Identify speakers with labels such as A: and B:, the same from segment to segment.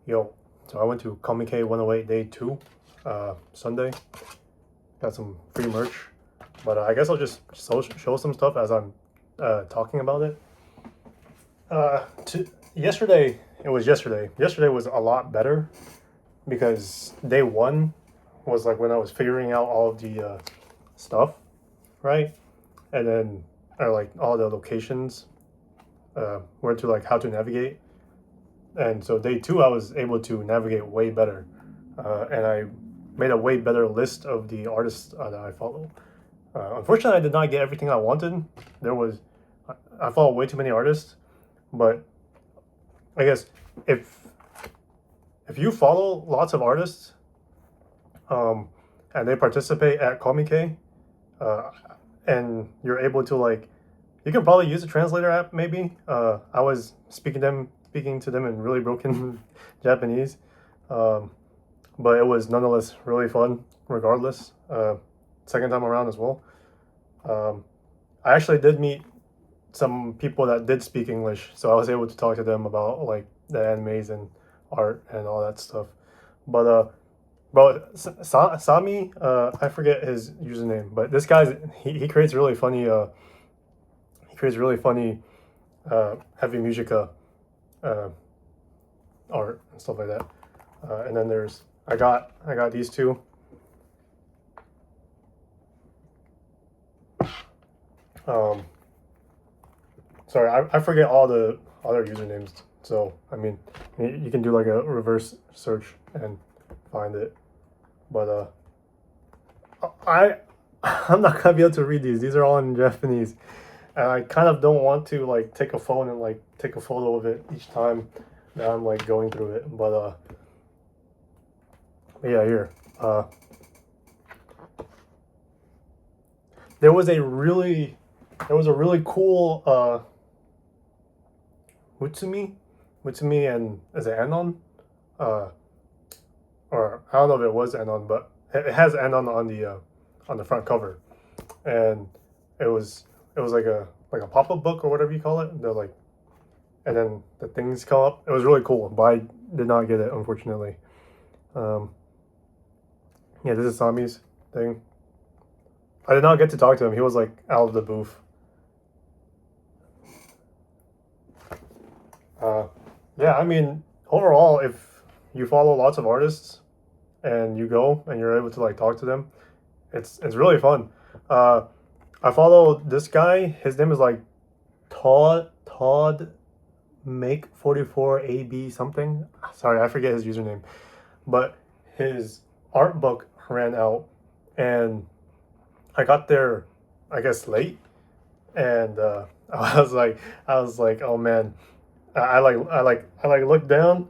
A: Yo, so I went to Comiket 108 day 2, Sunday. Got some free merch, but I guess I'll just show some stuff as I'm talking about it. Yesterday, it was yesterday. Yesterday was a lot better because day 1 was like when I was figuring out all of the stuff, right? And then, or like all the locations, where to like how to navigate. And so day 2, I was able to navigate way better, and I made a way better list of the artists that I follow. Unfortunately, I did not get everything I wanted. There was I follow way too many artists, but I guess if if you follow lots of artists, and they participate at Comiket, uh, and you're able to like, you can probably use a translator app. Maybe I was speaking to them in really broken Japanese, um, but it was nonetheless really fun. Regardless, second time around as well. Um, I actually did meet some people that did speak English, so I was able to talk to them about like the animes and art and all that stuff. But Sami, I forget his username, but this guy's he creates really funny heavy musica uh, art and stuff like that. And then there's I got these two. Um, Sorry, I forget all the other usernames. So I mean, you can do like a reverse search and find it. But I I'm not gonna be able to read these. These are all in Japanese, and I kind of don't want to like take a phone and like take a photo of it each time that I'm like going through it. But yeah, here. There was a really cool Mutsumi and is it Anon? Uh, or I don't know if it was Anon, but it has Anon on the front cover, and it was like a pop up book or whatever you call it. They're like, and then the things come up. It was really cool, but I did not get it unfortunately. Um, yeah, this is Sami's thing. I did not get to talk to him. He was like out of the booth. Uh, yeah, I mean, overall, if you follow lots of artists and you go and you're able to like talk to them, it's really fun. Uh, I follow this guy. His name is like Todd Make 44 AB something. Sorry, I forget his username, but his art book ran out, and I got there, I guess late, and I was like, oh man, I like looked down,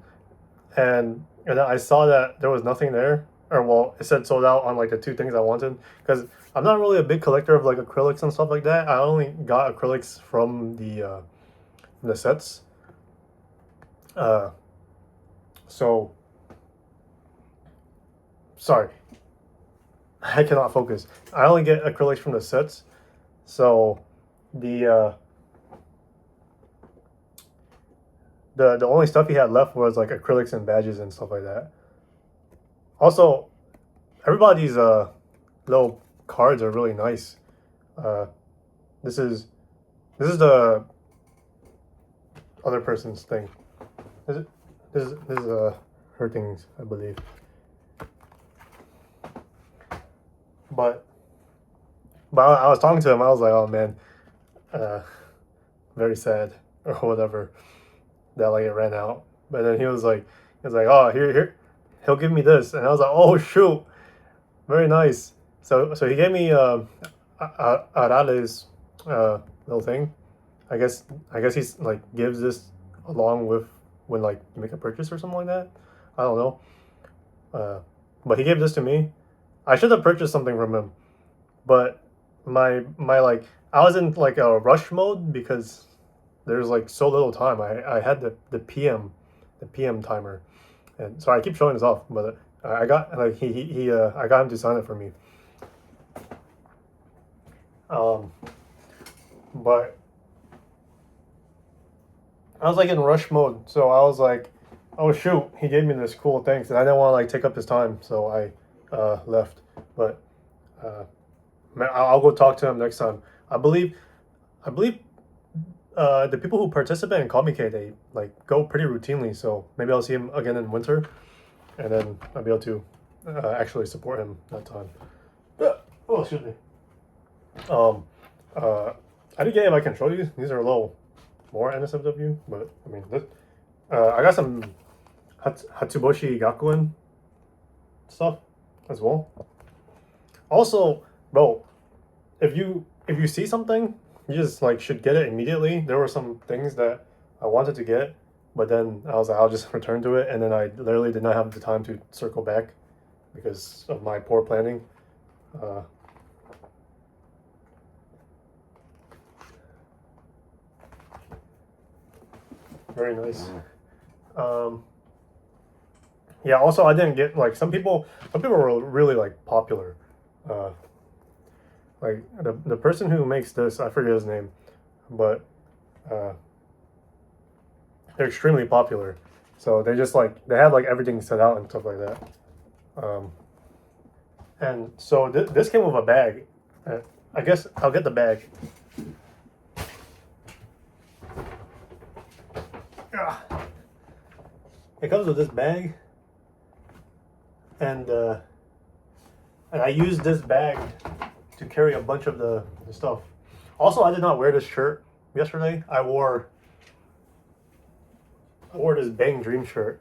A: and then I saw that there was nothing there, or well, it said sold out on like the two things I wanted, because I'm not really a big collector of like acrylics and stuff like that. I only got acrylics from the sets, uh, so sorry, I cannot focus. I only get acrylics from the sets, so the uh, the only stuff he had left was like acrylics and badges and stuff like that. Also, everybody's little cards are really nice. Uh, this is the other person's thing. Is it? This is her things, I believe. But I was talking to him. I was like, oh man, uh, very sad or whatever that like it ran out. But then he was like, oh here, he'll give me this, and I was like, oh shoot, very nice. So he gave me Arales little thing. I guess he's like gives this along with when like you make a purchase or something like that. I don't know. Uh, but he gave this to me. I should have purchased something from him, but my like I was in like a rush mode because there's like so little time. I had the PM timer, and sorry I keep showing this off, but I got like I got him to sign it for me. Um, but I was like in rush mode, so I was like, Oh shoot, he gave me this cool thanks, and I didn't want to like take up his time, so I left. But uh, I'll go talk to him next time. I believe I believe the people who participate in Comiket, they like go pretty routinely. So maybe I'll see him again in winter, and then I'll be able to actually support him that time. Oh, excuse me. Um, I did get if I can show you. These are a little more NSFW, but I mean, I got some Hatsuboshi Gakuen stuff as well. Also, bro, if you see something, you just like should get it immediately. There were some things that I wanted to get, but then I was like, I'll just return to it, and then I literally did not have the time to circle back because of my poor planning. Uh, very nice. Yeah. Also, I didn't get like some people. Some people were really like popular. Uh, like the person who makes this, I forget his name, but uh, they're extremely popular. So they just like they have like everything set out and stuff like that. Um, and so this came with a bag. I guess I'll get the bag. Ah. It comes with this bag, and I used this bag to carry a bunch of the stuff. Also, I did not wear this shirt yesterday. I wore this Bang Dream shirt.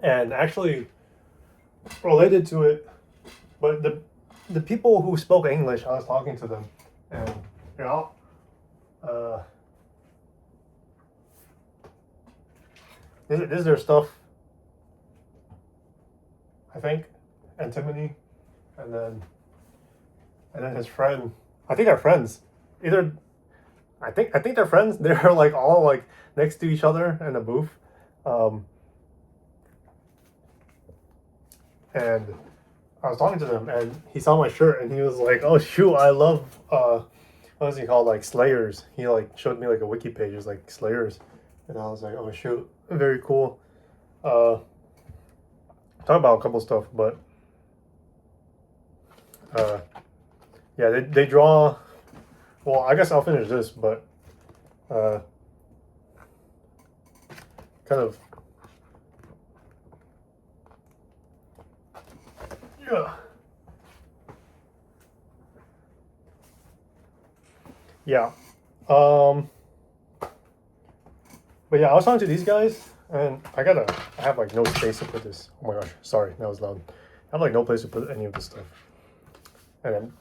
A: And actually related to it, but the people who spoke English, I was talking to them, and you know, this is their stuff, I think, antimony, and then his friend. I think they're friends. Either I think they're friends. They're like all like next to each other in a booth. And I was talking to them, and he saw my shirt, and he was like, "Oh shoot, I love what is he called? Like Slayers." He like showed me like a wiki page, is like Slayers, and I was like, "Oh shoot, very cool." Talk about a couple stuff, but yeah, they draw. Well, I guess I'll finish this, but kind of yeah. Yeah. But yeah, I was talking to these guys, and I have like no space to put this. Oh my gosh, sorry, that was loud. I have like no place to put any of this stuff. And I'm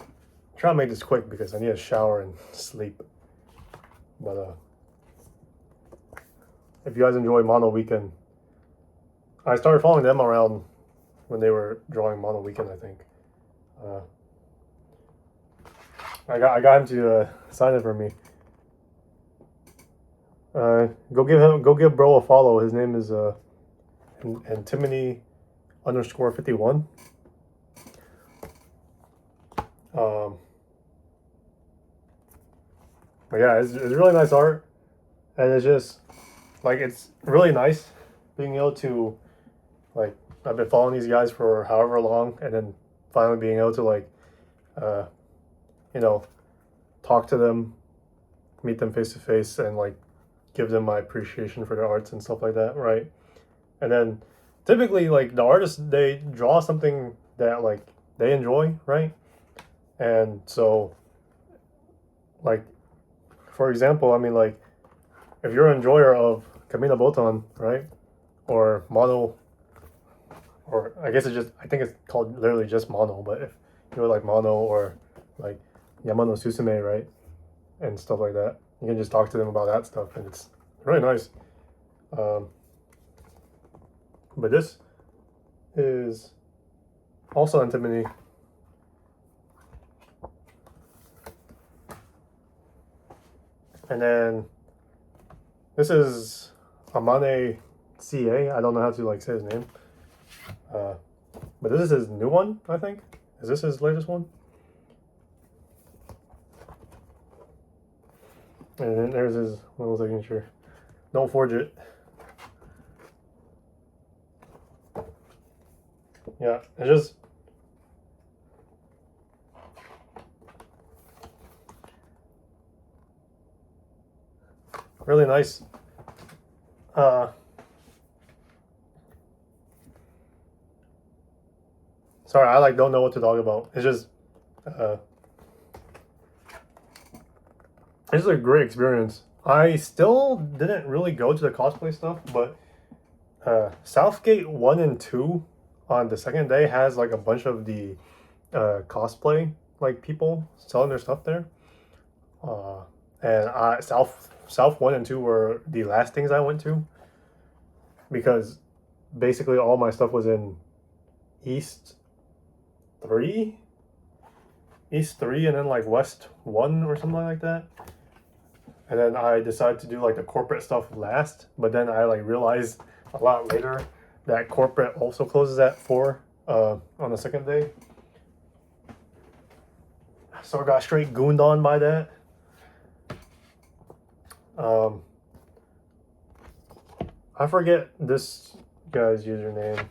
A: trying to make this quick because I need a shower and sleep. But if you guys enjoy Mono Weekend, I started following them around when they were drawing Mono Weekend, I think. I got him to sign it for me. Go give bro a follow. His name is Antimony _51. But yeah, it's really nice art, and it's just like it's really nice being able to like I've been following these guys for however long, and then finally being able to like uh, you know talk to them, meet them face to face, and like give them my appreciation for their arts and stuff like that, right? And then typically like the artists, they draw something that like they enjoy, right? And so like for example, I mean like if you're an enjoyer of Kamina Botan, right? Or Mono, or I guess I think it's called literally just Mono, but if you're like Mono or like Yamano Susume, right? And stuff like that, you can just talk to them about that stuff, and it's really nice. But this is also antimony. And then this is Amane CA. I don't know how to like say his name. But this is his new one, I think. Is this his latest one? And then there's his little signature. Don't forge it. Yeah, it's just really nice. Sorry, I like don't know what to talk about. It's just it's a great experience. I still didn't really go to the cosplay stuff, but Southgate 1 and 2 on the second day has like a bunch of the cosplay like people selling their stuff there. And South 1 and 2 were the last things I went to because basically all my stuff was in East 3, and then like West 1 or something like that. And then I decided to do like the corporate stuff last, but then I like realized a lot later that corporate also closes at 4 on the second day. So I got straight gooned on by that. I forget this guy's username.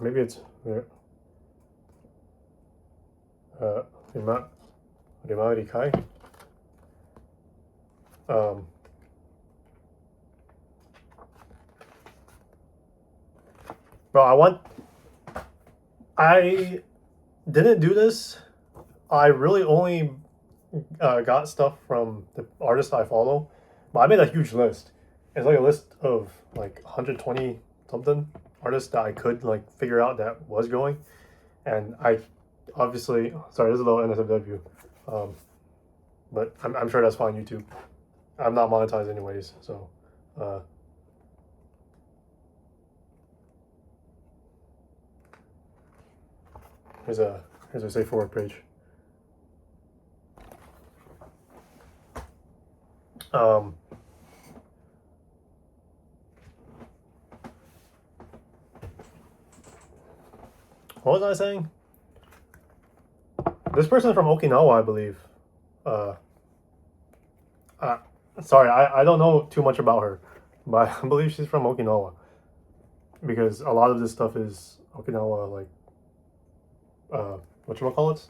A: Maybe it's Rimari Kai. Bro, I didn't do this. I really only got stuff from the artists I follow, but I made a huge list. It's like a list of like 120 something artists that I could like figure out that was going, and I obviously sorry, this is a little NSFW, but I'm sure that's fine YouTube. I'm not monetized anyways, so. Here's a safe forward page. What was I saying? This person's from Okinawa, I believe. Sorry, I don't know too much about her, but I believe she's from Okinawa because a lot of this stuff is Okinawa, like whatchamacallits?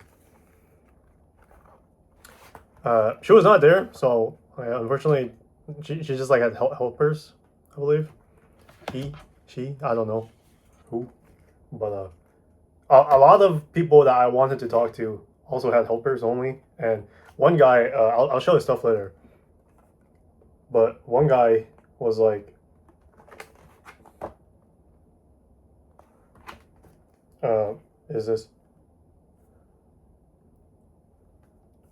A: She was not there, so unfortunately, she just like had helpers, I believe. She, I don't know who, but a lot of people that I wanted to talk to also had helpers only, and one guy, I'll show his stuff later. But one guy was like, is this?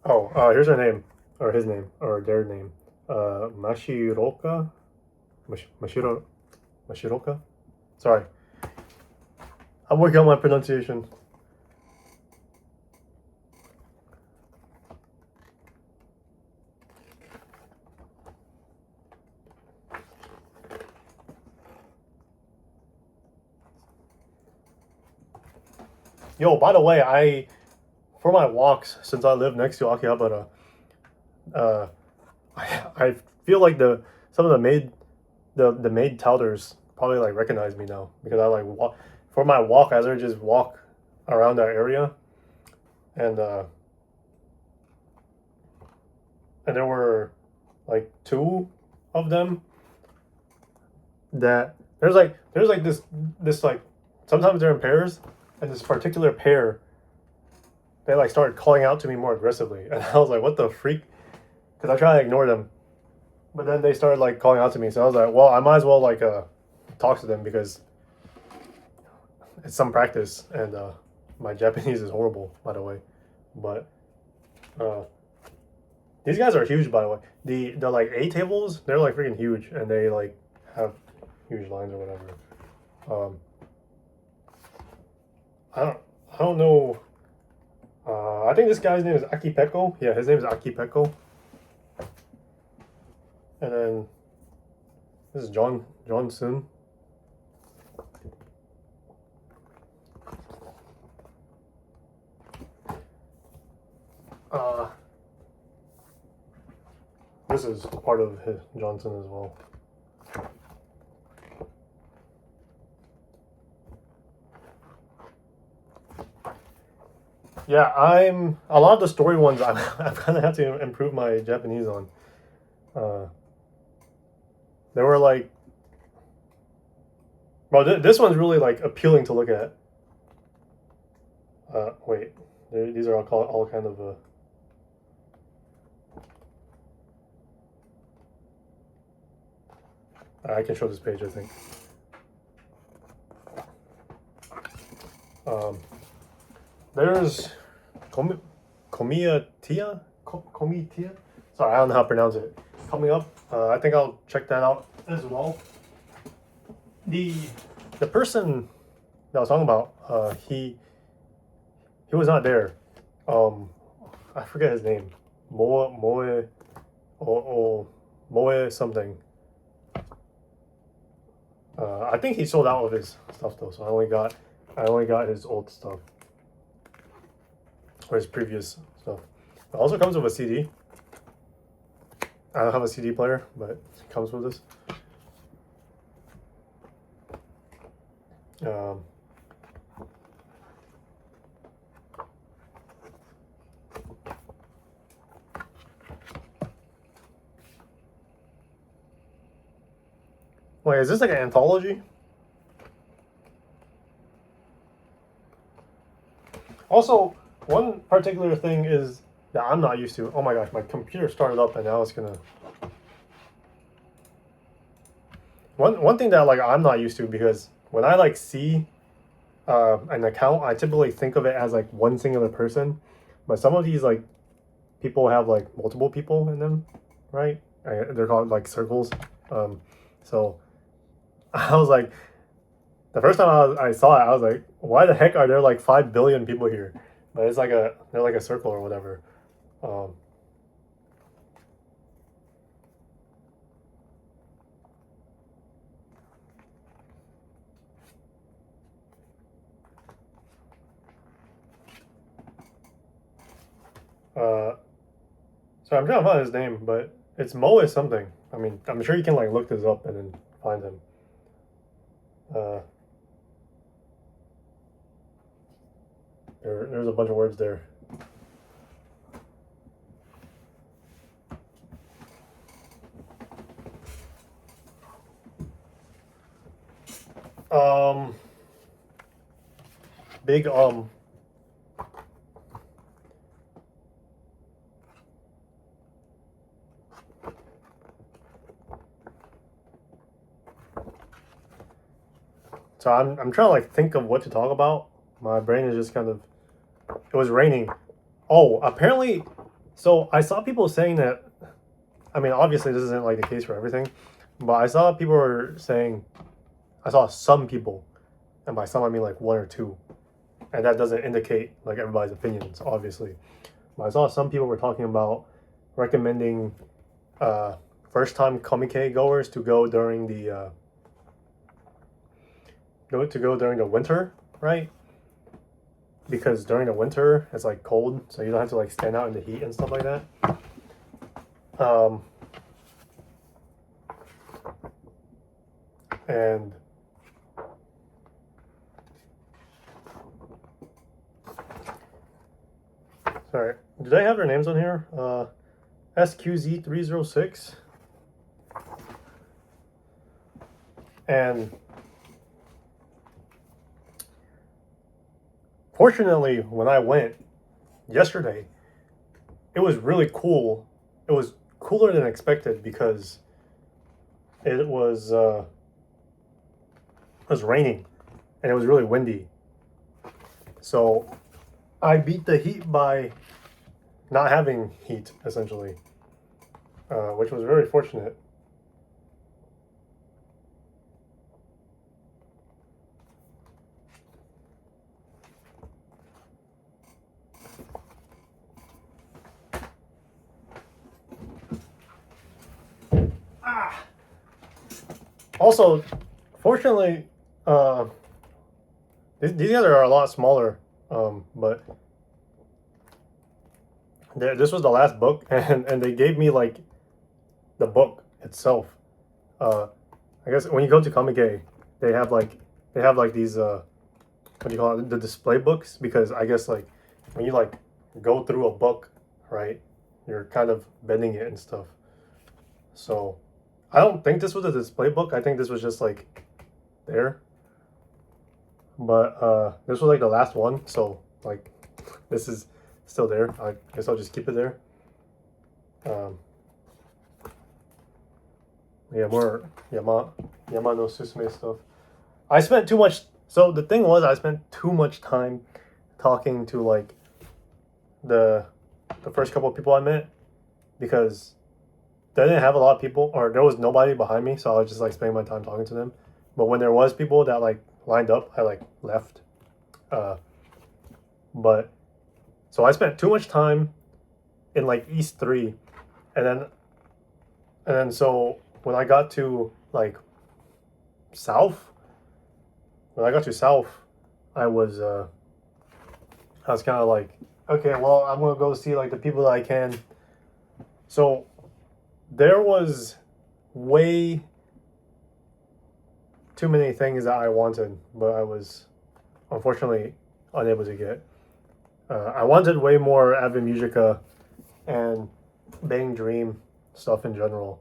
A: Oh, here's her name, or his name, or their name. Mashiroka? Mashiroka? Sorry. I'm working on my pronunciation. Yo, by the way, for my walks, since I live next to Akihabara, I feel like some of the maid touters probably like recognize me now because I like for my walk, I literally just walk around that area, and there were like 2 of them that there's like this like sometimes they're in pairs, and this particular pair they like started calling out to me more aggressively, and I was like, what the freak? Because I try to ignore them, but then they started like calling out to me, so I was like, well, I might as well like talk to them because it's some practice, and my Japanese is horrible, by the way, but these guys are huge, by the way. The like A tables, they're like freaking huge, and they like have huge lines or whatever. I don't know. I think this guy's name is Akipeko. Yeah, his name is Akipeko. And then this is Johnson. this is part of his Johnson as well. Yeah, a lot of the story ones. I kind of have to improve my Japanese on. They were like, well, this one's really like appealing to look at. Wait, these are all kind of. I can show this page, I think. There's Comitia? Comitia? Sorry, I don't know how to pronounce it. Coming up. I think I'll check that out as well. The person that I was talking about, he was not there. I forget his name. Moe something. I think he sold out of his stuff though, so I only got his old stuff or his previous stuff. It also comes with a CD. I don't have a CD player, but it comes with this. Wait, is this like an anthology? Also, one particular thing is that I'm not used to. Oh my gosh, my computer started up and now it's gonna. One thing that like I'm not used to, because when I like see an account, I typically think of it as like one singular person, but some of these like people have like multiple people in them, right? They're called like circles. So I was like, the first time I saw it, I was like, why the heck are there like 5 billion people here? But it's like they're like a circle or whatever. So I'm trying to find his name, but it's Moe something. I mean, I'm sure you can like look this up and then find him. There's a bunch of words there. Big So I'm trying to like think of what to talk about. My brain is just kind of. It was raining. Oh, apparently. So I saw people saying that. I mean, obviously this isn't like the case for everything, but I saw people were saying. I saw some people, and by some I mean like one or two, and that doesn't indicate like everybody's opinions, obviously. But I saw some people were talking about recommending first-time Comiket goers to go during the during the winter, right? Because during the winter it's like cold, so you don't have to like stand out in the heat and stuff like that. And sorry, did I have their names on here? SQZ306 and fortunately, when I went yesterday, it was really cool. It was cooler than expected because it was raining and it was really windy. So I beat the heat by not having heat, essentially, which was very fortunate. Also, fortunately, these guys are a lot smaller, but this was the last book, and they gave me like the book itself. Uh, I guess when you go to Comiket, they have like these what do you call it, the display books, because I guess like when you like go through a book, right, you're kind of bending it and stuff. So I don't think this was a display book. I think this was just like there. But this was like the last one, so like this is still there. I guess I'll just keep it there. Um, yeah, more Yamano Susume stuff. I spent too much. So the thing was, I spent too much time talking to like the the first couple of people I met, because they didn't have a lot of people, or there was nobody behind me, so I was just like spending my time talking to them. But when there was people that like lined up, I like left. Uh, but so I spent too much time in like East 3, and then so when I got to like South, when I got to South, I was I was kind of like, okay, well, I'm gonna go see like the people that I can. So there was way too many things that I wanted, but I was unfortunately unable to get. I wanted way more Ave Musica and Bang Dream stuff in general,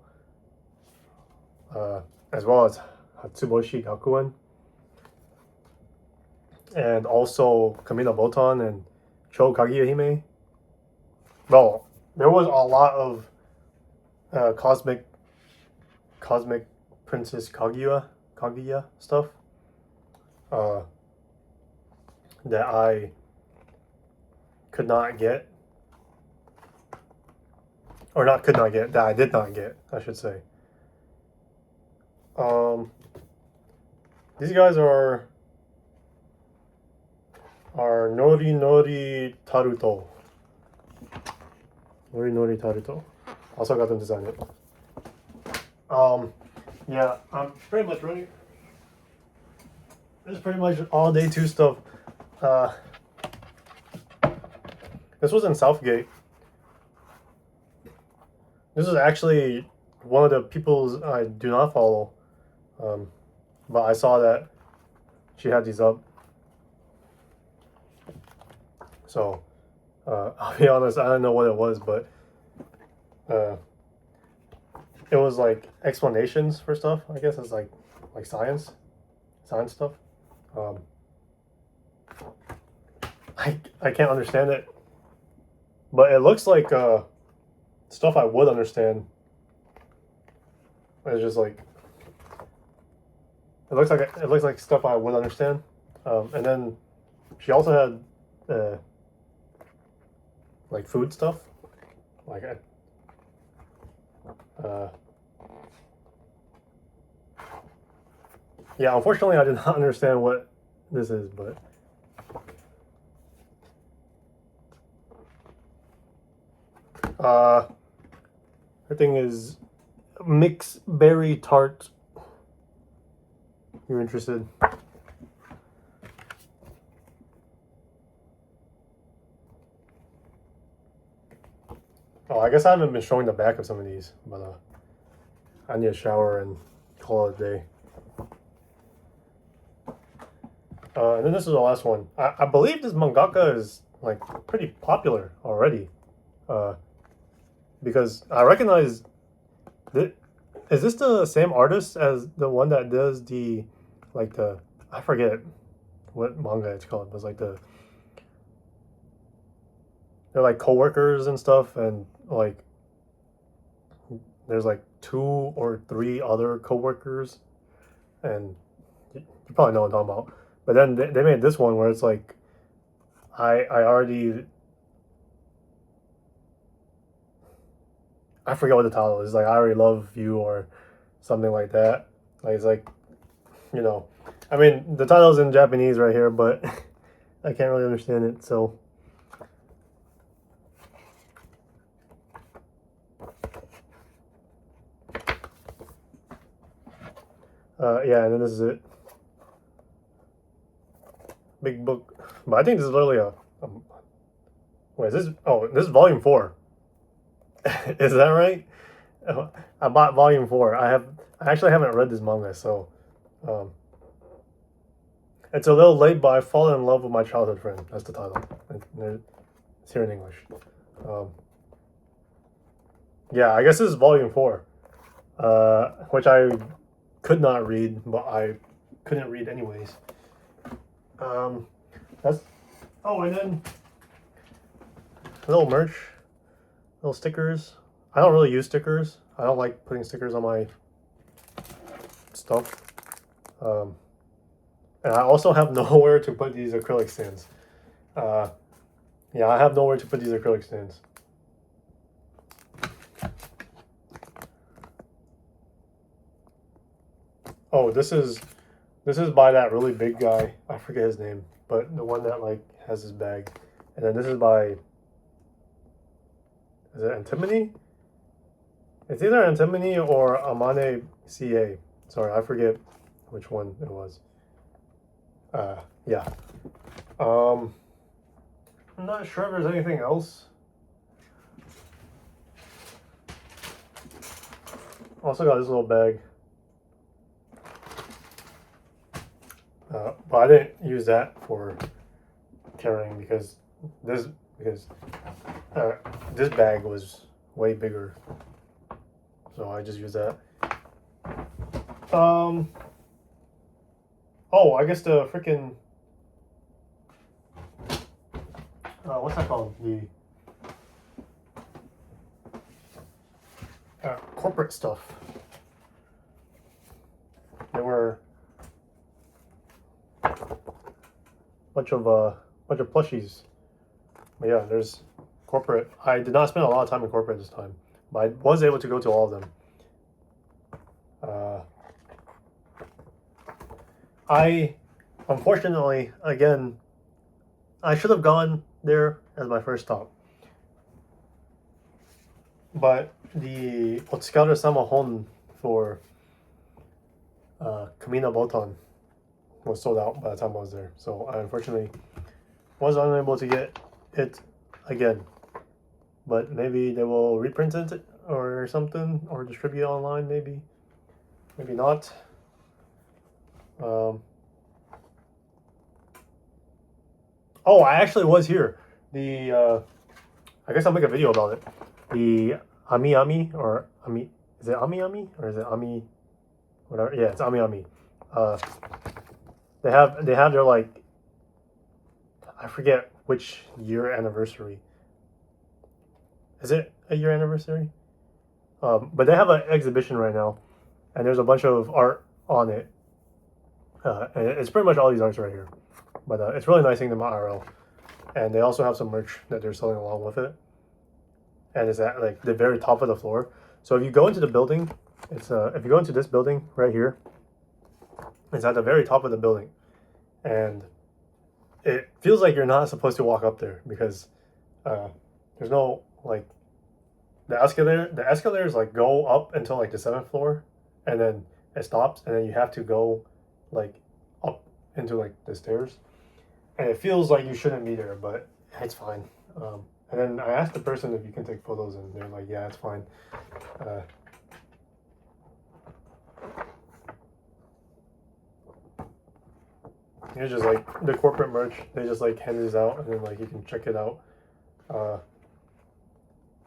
A: as well as Hatsuboshi Gakuen, and also Kamina Botan and Sho Kaguya Hime. Well, there was a lot of cosmic Princess Kaguya stuff uh, that I could not get, or not could not get, that I did not get, I should say. These guys are Nori Nori Taruto. Nori Nori Taruto. Also got them designed it. Yeah, I'm pretty much ready. This is pretty much all day 2 stuff. This was in Southgate. This is actually one of the people I do not follow. But I saw that she had these up. So, I'll be honest, I don't know what it was, but it was like explanations for stuff. I guess it's like science stuff. I can't understand it, but it looks like stuff I would understand. It's just like it looks like stuff I would understand. And then she also had like food stuff, like yeah. Unfortunately, I did not understand what this is, but her thing is mixed berry tart. You're interested? Oh, I guess I haven't been showing the back of some of these, but I need a shower and call it a day. And then this is the last one. I believe this mangaka is like pretty popular already, because I recognize that. Is this the same artist as the one that does the I forget what manga it's called, but it's like they're like co-workers and stuff, and like there's like 2 or 3 other co-workers, and you probably know what I'm talking about. But then they made this one where it's like I already, I forget what the title is. Like I already love you or something like that. Like it's like, you know, I mean the title's in Japanese right here, but I can't really understand it. So yeah, and then this is it. Big book, but I think this is literally a wait. Is this? Oh, this is volume 4. Is that right? I bought volume 4. I actually haven't read this manga, so um, it's a little late, but I fallen in love with my childhood friend. That's the title. It's here in English. Um, yeah, I guess this is volume 4, which I could not read, but I couldn't read anyways. That's and then little merch, little stickers. I don't really use stickers. I don't like putting stickers on my stuff. And I also have nowhere to put these acrylic stands. Yeah, I have nowhere to put these acrylic stands. Oh, this is by that really big guy. I forget his name, but the one that like has his bag. And then this is by, is it Antimony? It's either Antimony or Amane CA. Sorry, I forget which one it was. Yeah. I'm not sure if there's anything else. Also got this little bag. But I didn't use that for carrying because this bag was way bigger. So I just used that. Oh, I guess the freaking what's that called? The corporate stuff. There were a bunch of plushies. But yeah, there's corporate. I did not spend a lot of time in corporate this time, but I was able to go to all of them. I, unfortunately, again, I should have gone there as my first stop. But the Otsukaru Sama Hon for Kamina Botan was sold out by the time I was there. So I unfortunately was unable to get it again. But maybe they will reprint it or something, or distribute it online, maybe. Maybe not. Oh, I actually was here. I guess I'll make a video about it. The Ami or Ami, is it Ami or is it Ami? Whatever. Yeah, it's Ami. They have their like, I forget which year anniversary. Is it a year anniversary? But they have an exhibition right now, and there's a bunch of art on it. And it's pretty much all these arts right here. But it's really nice seeing them IRL. And they also have some merch that they're selling along with it. And it's at like the very top of the floor. So if you go into the building, it's if you go into this building right here, it's at the very top of the building. And it feels like you're not supposed to walk up there because there's no like the escalators like go up until like the 7th floor, and then it stops, and then you have to go like up into like the stairs, and it feels like you shouldn't be there, but it's fine. And then I asked the person if you can take photos, and they're like, yeah, it's fine. It's just like the corporate merch. They just like hand this out, and then like you can check it out.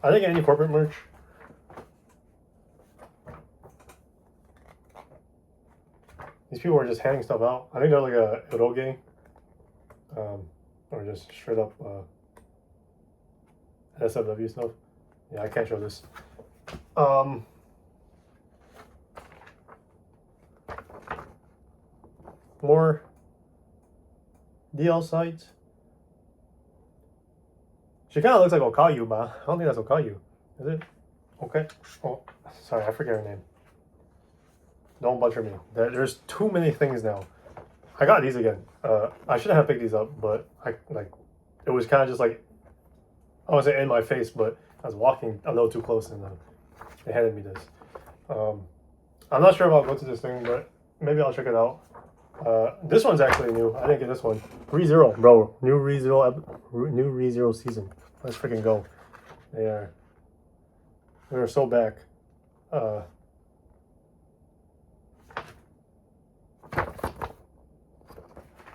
A: I think any corporate merch. These people are just handing stuff out. I think they're like a eroge, or just straight up SFW stuff. Yeah, I can't show this. More DL sites. She kind of looks like Okayu, but I don't think that's Okayu. Is it? Okay. Oh, sorry, I forget her name. Don't butcher me. There's too many things now. I got these again. I shouldn't have picked these up, but it was kind of just like, I wouldn't say in my face, but I was walking a little too close, and they handed me this. I'm not sure if I'll go to this thing, but maybe I'll check it out. This one's actually new. I didn't get this one. ReZero, bro. New ReZero season. Let's freaking go. They're so back. Uh,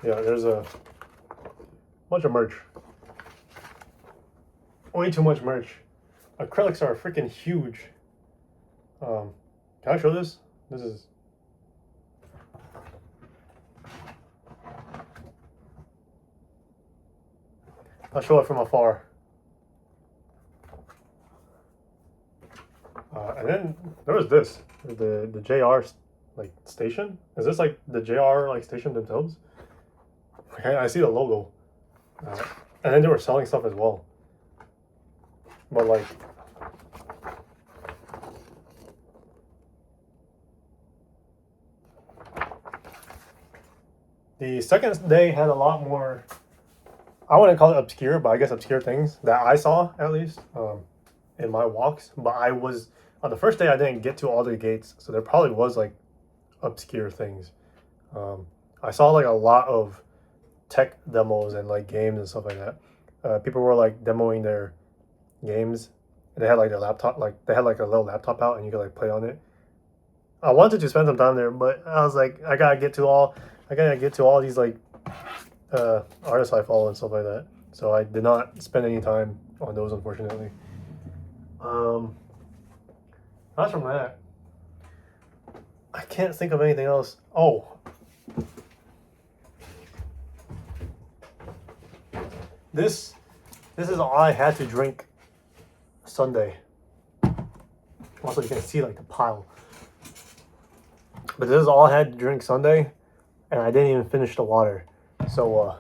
A: yeah, there's a bunch of merch. Way too much merch. Acrylics are freaking huge. Can I show this? This is. I'll show it from afar. And then there was this, the JR like station. Is this like the JR like station themselves? Okay, I see the logo. And then they were selling stuff as well. But like, the second day had a lot more, I wouldn't call it obscure, but I guess obscure things that I saw at least in my walks. But on the first day I didn't get to all the gates, so there probably was like obscure things. I saw like a lot of tech demos and like games and stuff like that. People were like demoing their games, and they had like their laptop, like they had like a little laptop out, and you could like play on it. I wanted to spend some time there, but I was like, I gotta get to all these like artists I follow and stuff like that. So I did not spend any time on those, unfortunately. Aside from that, I can't think of anything else. Oh, this is all I had to drink Sunday. Also, you can see like the pile. But this is all I had to drink Sunday, and I didn't even finish the water. So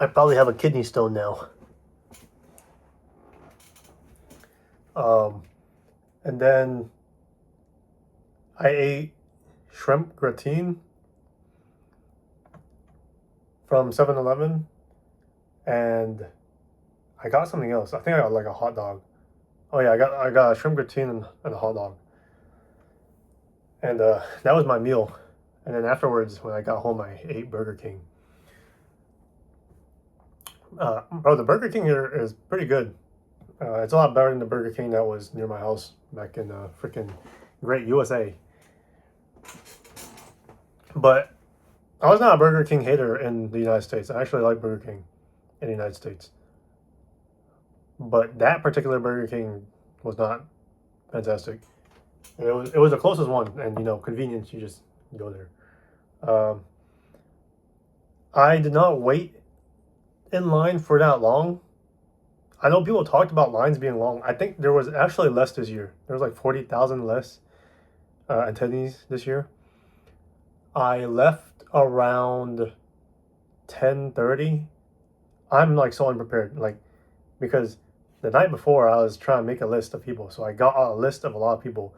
A: I probably have a kidney stone now. And then I ate shrimp gratin from 7-Eleven, and I got something else. I think I got like a hot dog. Oh yeah, I got a shrimp gratin and a hot dog. And that was my meal. And then afterwards, when I got home, I ate Burger King. Bro, the Burger King here is pretty good. It's a lot better than the Burger King that was near my house back in freaking great USA. But I was not a Burger King hater in the United States. I actually like Burger King in the United States. But that particular Burger King was not fantastic. It was the closest one, and you know, convenience, you just go there. I did not wait in line for that long. I know people talked about lines being long. I think there was actually less this year. There was like 40,000 less attendees this year. I left around 10:30. I'm like so unprepared, like, because the night before I was trying to make a list of people, so I got a list of a lot of people,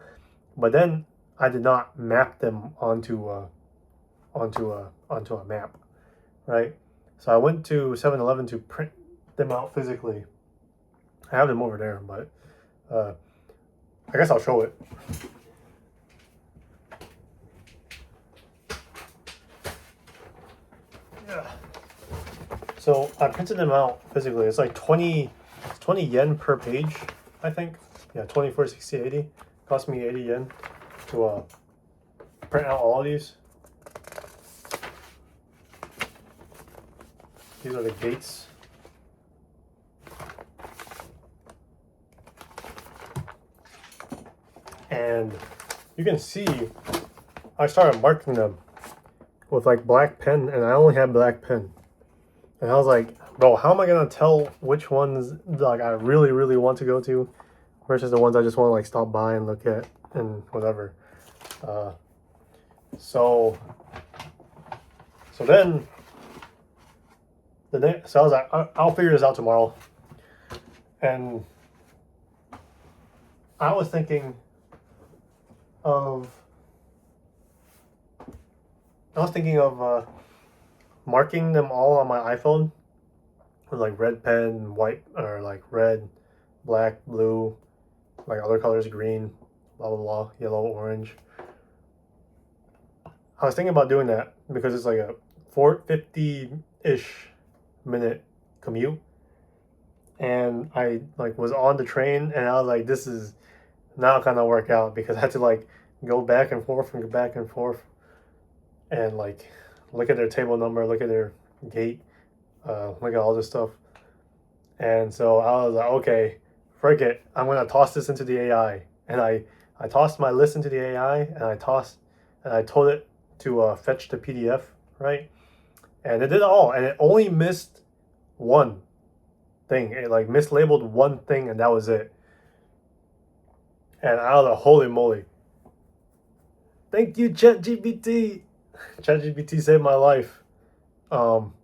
A: but then I did not map them onto a map, right? So I went to 7-Eleven to print them out physically. I have them over there, but I guess I'll show it. Yeah. So I printed them out physically. It's like 20 yen per page, I think. Yeah, 24, 60, 80. Cost me 80 yen to print out all of these. These are the gates. And you can see I started marking them with like black pen, and I only had black pen. And I was like, bro, how am I gonna tell which ones like I really, really want to go to versus the ones I just want to like stop by and look at and whatever. So then so I was like, I'll figure this out tomorrow. And I was thinking of marking them all on my iPhone with like red pen, white, or like red, black, blue, like other colors, green, blah blah blah, yellow, orange. I was thinking about doing that because it's like a 450-ish minute commute, and I like was on the train, and I was like, this is not gonna work out because I had to like go back and forth and go back and forth and like look at their table number, look at their gate, look at all this stuff. And so I was like, okay, frick it, I'm gonna toss this into the AI. And I tossed my list into the AI and I told it to fetch the PDF, right? And it did it all, and it only missed one thing. It like mislabeled one thing, and that was it. And I was like, holy moly! Thank you, ChatGPT. ChatGPT saved my life. Um,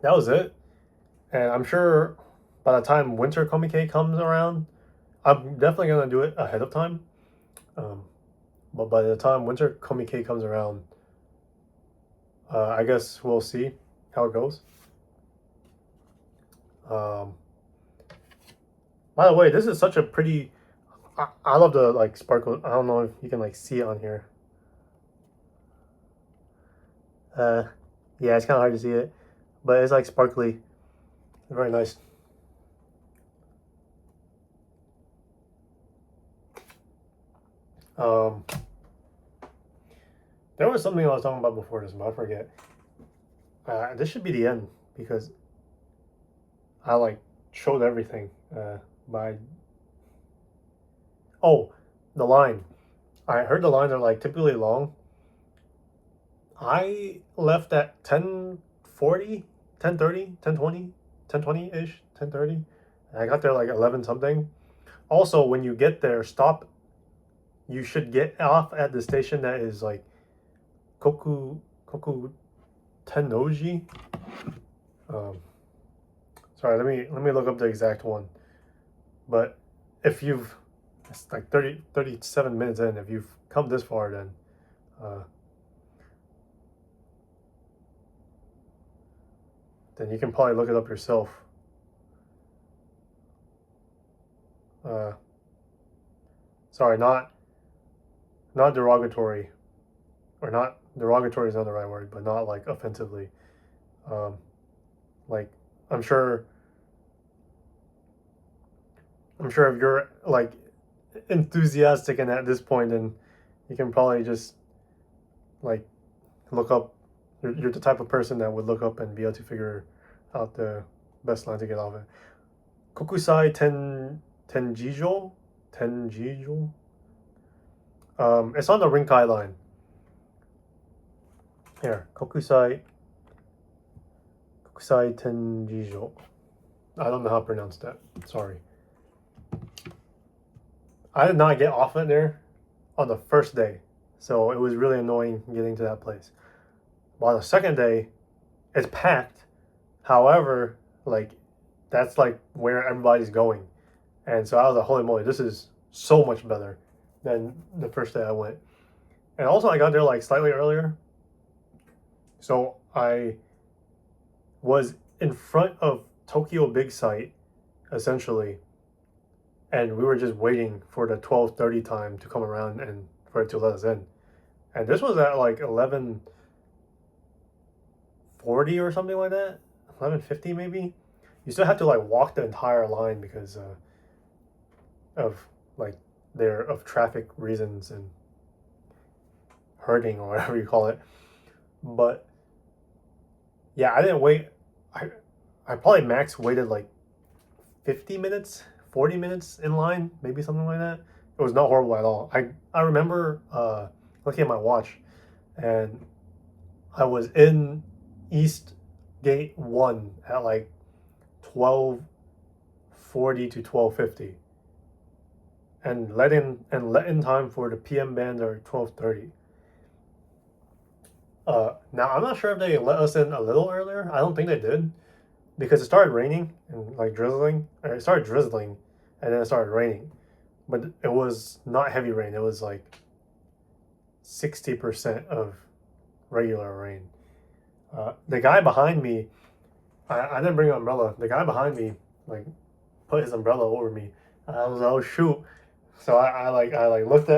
A: that was it. And I'm sure by the time winter Comiket comes around, I'm definitely gonna do it ahead of time. Um, but by the time winter Comiket comes around, I guess we'll see how it goes. Um, by the way, this is such a pretty. I love the like sparkle. I don't know if you can like see it on here. Uh, yeah, it's kind of hard to see it, but it's like sparkly, very nice. Um, there was something I was talking about before this, but I forget. This should be the end because I like showed everything. By oh, the line. I heard the lines are like typically long. I left at 10:40, 10:30, 10:20, 10:20 ish, 10:30. I got there like 11 something. Also, when you get there, stop. You should get off at the station that is like Koku Tennoji. Um, sorry, let me look up the exact one. But if you've it's like 37 minutes in, if you've come this far, uh, then you can probably look it up yourself. Uh, sorry, not derogatory, or not derogatory is not the right word, but not like offensively. Um, like I'm sure I'm sure if you're like enthusiastic and at this point, then you can probably just like look up. You're the type of person that would look up and be able to figure out the best line to get off it. Kokusai Tenjijo. It's on the Rinkai line. Here, Kokusai Tenjijo. I don't know how to pronounce that. Sorry. I did not get off it there on the first day, so it was really annoying getting to that place. But on the second day, it's packed. However, like that's like where everybody's going, and so I was like, holy moly, this is so much better than the first day I went. And also, I got there like slightly earlier, so I was in front of Tokyo Big Sight, essentially, and we were just waiting for the 12:30 time to come around and for it to let us in. And this was at like 11:40 or something like that, 11:50 maybe. You still have to like walk the entire line because of like there of traffic reasons and herding or whatever you call it. But yeah, I didn't wait. I probably max waited like 50 minutes, 40 minutes in line, maybe something like that. It was not horrible at all. I remember looking at my watch, and I was in East Gate 1 at like 12:40 to 12:50, and let in time for the PM band at 12:30. Now I'm not sure if they let us in a little earlier. I don't think they did because it started raining and like drizzling. Or it started drizzling, and then it started raining, but it was not heavy rain. It was like 60% of regular rain. The guy behind me, I didn't bring an umbrella. The guy behind me like put his umbrella over me. I was like, oh shoot. So I looked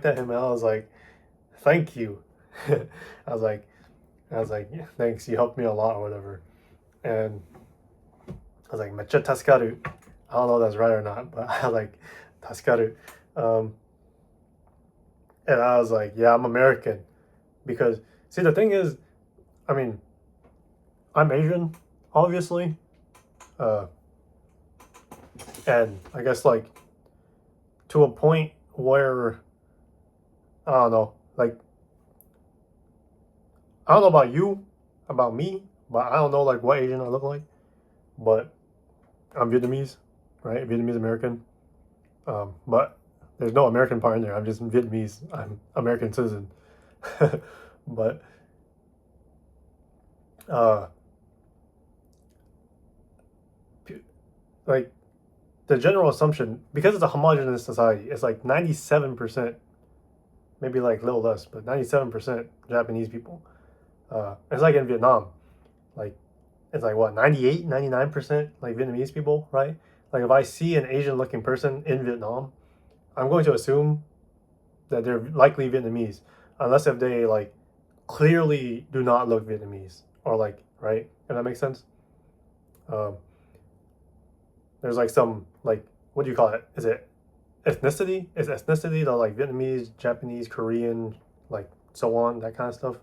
A: at him and I was like, thank you. I was like I was like, yeah, thanks, you helped me a lot or whatever. And I was like, "Mecha tasukaru." I don't know if that's right or not, but I was like, Taskaru. Um, and I was like, yeah, I'm American. Because, see, the thing is, I mean, I'm Asian, obviously. Uh, and I guess, like, to a point where, I don't know, like, I don't know about you, about me, but I don't know, like, what Asian I look like. But I'm Vietnamese, right? Vietnamese American. But there's no American part in there. I'm just Vietnamese. I'm American citizen. But uh, like the general assumption, because it's a homogenous society, it's like 97%, maybe like a little less, but 97% Japanese people. It's like in Vietnam, like it's like what 98, 99% like Vietnamese people, right? Like if I see an Asian looking person in Vietnam, I'm going to assume that they're likely Vietnamese, unless if they like clearly do not look Vietnamese or like right. If that makes sense. Um, there's like some like what do you call it? Is it ethnicity? Is ethnicity the like Vietnamese, Japanese, Korean, like so on that kind of stuff?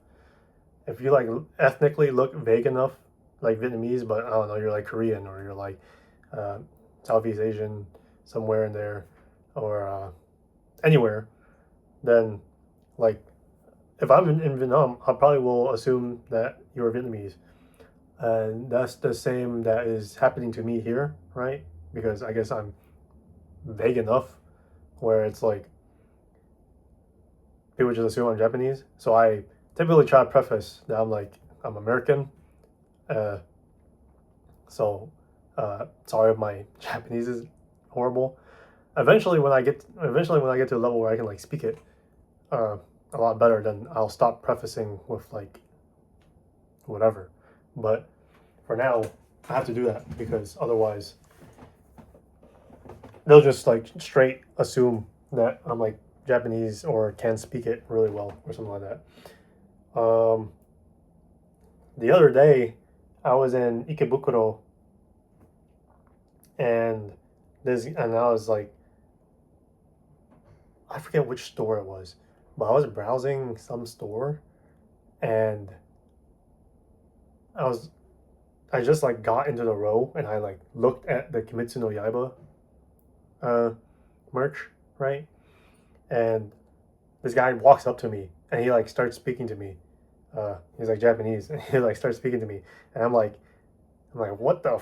A: If you like ethnically look vague enough, like Vietnamese, but I don't know, you're like Korean or you're like uh, Southeast Asian, somewhere in there, or anywhere, then like if I'm in Vietnam, I probably will assume that you're Vietnamese. And that's the same that is happening to me here, right? Because I guess I'm vague enough where it's like people just assume I'm Japanese. So I typically try to preface that I'm like I'm American. Uh, so sorry if my Japanese is horrible. Eventually when I get to a level where I can like speak it uh, a lot better, then I'll stop prefacing with like whatever. But for now, I have to do that because otherwise they'll just like straight assume that I'm like Japanese or can speak it really well or something like that. The other day, I was in Ikebukuro and I was like, I forget which store it was, but I was browsing some store and I was I just like got into the row and I like looked at the Kimetsu no Yaiba uh, merch, right? And this guy walks up to me and he like starts speaking to me. He's like Japanese and he like starts speaking to me and I'm like what the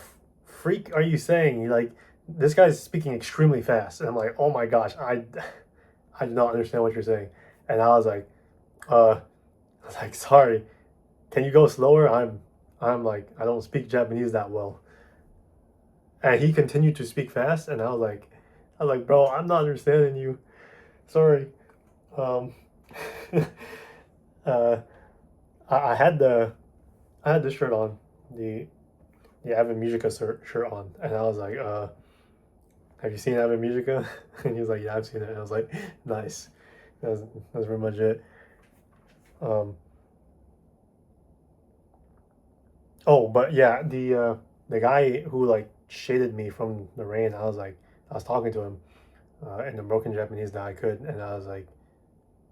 A: freak are you saying? He like this guy's speaking extremely fast and I'm like oh my gosh I do not understand what you're saying. And uh I was like sorry, can you go slower? I'm like I don't speak Japanese that well. And he continued to speak fast and I was like bro, I'm not understanding you. Sorry. Um, uh, I had this shirt on, the Ave Musica shirt on, and I was like, "Have you seen Ave Musica?" And he was like, "Yeah, I've seen it." And I was like, "Nice." That's pretty much it. Um, oh, but yeah, the guy who like shaded me from the rain, I was talking to him in the broken Japanese that I could, and I was like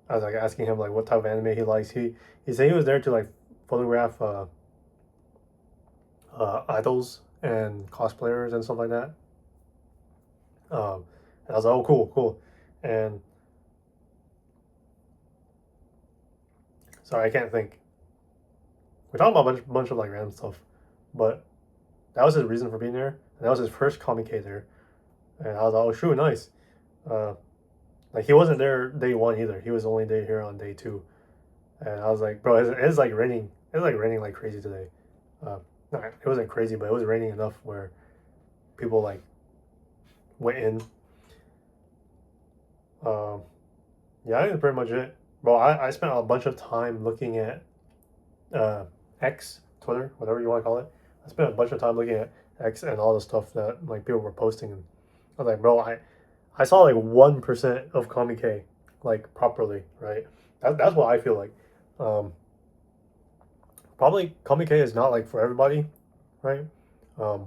A: asking him like what type of anime he likes. He said he was there to like photograph idols and cosplayers and stuff like that. And I was like, oh, cool, cool. And sorry, I can't think. We're talking about a bunch of like random stuff, but that was his reason for being there. And that was his first Comiket there. And I was like, oh, shoot, nice. Uh, like he wasn't there day one either. He was only there here on day two. And I was like, bro, it's like raining. It's like raining like crazy today. No, it wasn't crazy, but it was raining enough where people like went in. Um, yeah, I think that's pretty much it. Bro, I spent a bunch of time looking at uh, X, Twitter, whatever you want to call it. I spent a bunch of time looking at X and all the stuff that like people were posting, and I was like, bro, I saw like 1% of Comic K like properly, right? That's what I feel like. Um, Probably Comic K is not like for everybody, right? Um,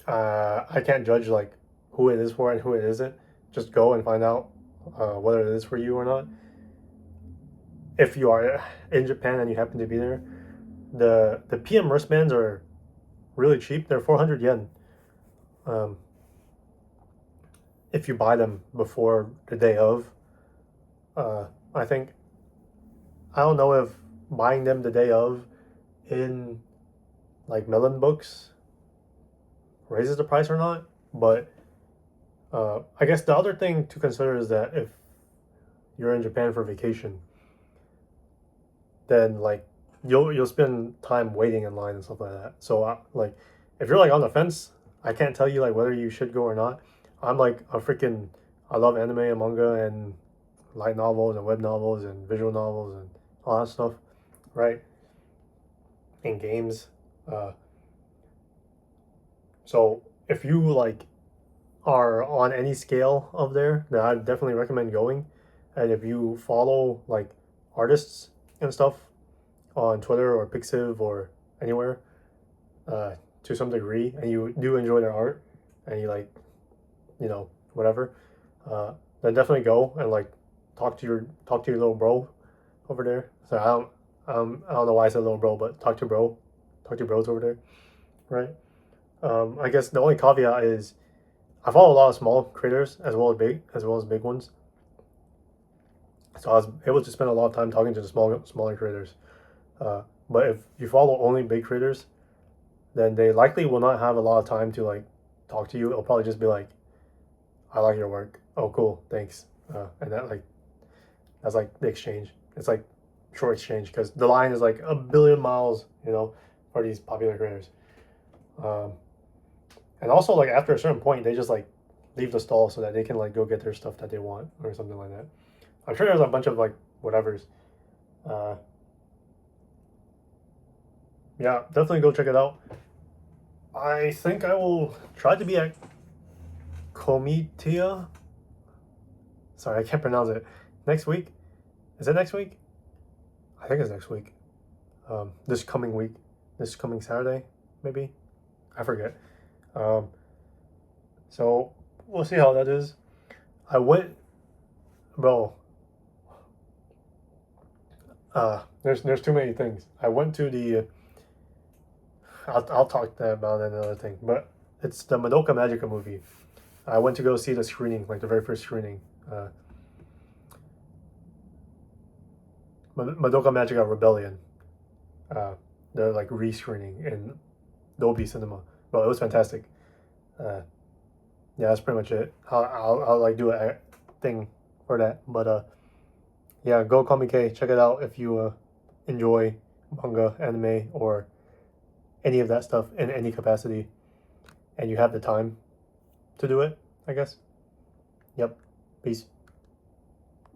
A: I can't judge like who it is for and who it isn't. Just go and find out whether it is for you or not. If you are in Japan and you happen to be there, the PM wristbands are really cheap. They're 400 yen. Um, if you buy them before the day of, uh, I think I don't know if buying them the day of in like Melon Books raises the price or not, but I guess the other thing to consider is that if you're in Japan for vacation, then like you'll spend time waiting in line and stuff like that. So like if you're like on the fence, I can't tell you like whether you should go or not. I'm like a freaking I love anime and manga and light novels and web novels and visual novels and all that stuff, right? And games. Uh, so if you like are on any scale of there, then I definitely recommend going. And if you follow like artists and stuff on Twitter or Pixiv or anywhere, uh, to some degree, and you do enjoy their art, and you like, whatever, then definitely go and like talk to your little bro over there. So I don't know why I said little bro, but talk to bros over there, right? I guess the only caveat is I follow a lot of small creators as well as big ones. So I was able to spend a lot of time talking to the smaller creators. But if you follow only big creators, then they likely will not have a lot of time to like talk to you. It'll probably just be like, "I like your work. Oh, cool, thanks." And that's like the exchange. It's like short exchange because the line is like a billion miles, for these popular creators. Um, and also like after a certain point, they just like leave the stall so that they can like go get their stuff that they want or something like that. I'm sure there's a bunch of like whatevers. Uh, yeah, definitely go check it out. I think I will try to be at Comitia. Sorry, I can't pronounce it. Next week? Is it next week? I think it's next week. This coming week. This coming Saturday, maybe? I forget. Um, so we'll see how that is. I went, bro. There's too many things. I went to the. I'll talk about another thing, but it's the Madoka Magica movie. I went to go see the screening, like the very first screening. Madoka Magica Rebellion. Uh, the like re-screening in Dolby Cinema. But it was fantastic. Uh, yeah, that's pretty much it. I'll like do a thing for that. But yeah, go Comiket. Check it out if you enjoy manga, anime, or any of that stuff in any capacity, and you have the time to do it. I guess. Yep. Peace.